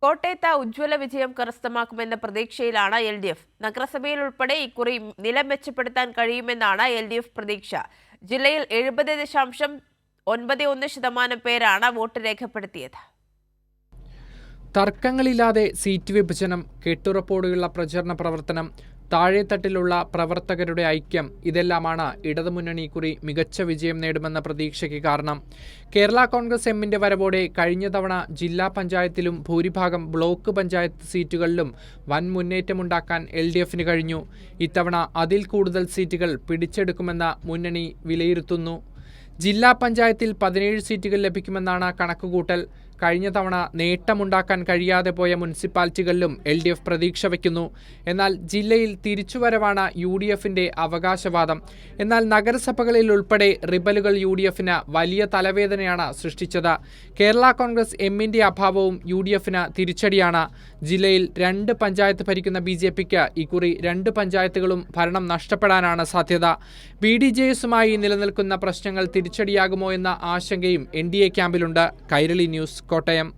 കോട്ടയത്ത് ഉജ്ജ്വല വിജയം കരസ്ഥമാക്കുമെന്ന പ്രതീക്ഷയിലാണ് LDF. നഗരസഭയിൽ ഉൾപ്പെടെ ഇക്കുറി നില മെച്ചപ്പെടുത്താൻ കഴിയുമെന്നാണ് LDF പ്രതീക്ഷ. ജില്ലയിൽ 70.91% പേരാണ് വോട്ട് രേഖപ്പെടുത്തിയത്. തർക്കങ്ങളില്ലാതെ സീറ്റ് വിഭജനം, കെട്ടുറപ്പോടെയുള്ള പ്രചരണ പ്രവർത്തനം, താഴെത്തട്ടിലുള്ള പ്രവർത്തകരുടെ ഐക്യം ഇതെല്ലാമാണ് ഇടതുമുന്നണി ഇക്കുറി മികച്ച വിജയം നേടുമെന്ന പ്രതീക്ഷയ്ക്ക് കാരണം. കേരള കോൺഗ്രസ് എമ്മിന്റെ വരവോടെ കഴിഞ്ഞ തവണ ജില്ലാ പഞ്ചായത്തിലും ഭൂരിഭാഗം ബ്ലോക്ക് പഞ്ചായത്ത് സീറ്റുകളിലും വൻ മുന്നേറ്റമുണ്ടാക്കാൻ LDFന് കഴിഞ്ഞു. ഇത്തവണ അതിൽ കൂടുതൽ സീറ്റുകൾ പിടിച്ചെടുക്കുമെന്ന് മുന്നണി വിലയിരുത്തുന്നു. ജില്ലാ പഞ്ചായത്തിൽ 17 സീറ്റുകൾ ലഭിക്കുമെന്നാണ് കണക്കുകൂട്ടൽ. കഴിഞ്ഞ തവണ നേട്ടമുണ്ടാക്കാൻ കഴിയാതെ പോയ മുനിസിപ്പാലിറ്റികളിലും LDF പ്രതീക്ഷ വയ്ക്കുന്നു. എന്നാൽ ജില്ലയിൽ തിരിച്ചുവരവാണ് UDFന്റെ അവകാശവാദം. എന്നാൽ നഗരസഭകളിൽ ഉൾപ്പെടെ റിബലുകൾ UDFന് വലിയ തലവേദനയാണ് സൃഷ്ടിച്ചത്. കേരള കോൺഗ്രസ് എമ്മിന്റെ അഭാവവും UDFന് തിരിച്ചടിയാണ്. ജില്ലയിൽ 2 പഞ്ചായത്ത് ഭരിക്കുന്ന BJPക്ക് ഇക്കുറി 2 പഞ്ചായത്തുകളും ഭരണം നഷ്ടപ്പെടാനാണ് സാധ്യത. BDJSുമായി നിലനിൽക്കുന്ന പ്രശ്നങ്ങൾ തിരിച്ചടിയാകുമോ എന്ന ആശങ്കയും NDA ക്യാമ്പിലുണ്ട്. കൈരളി ന്യൂസ്, കോട്ടയം.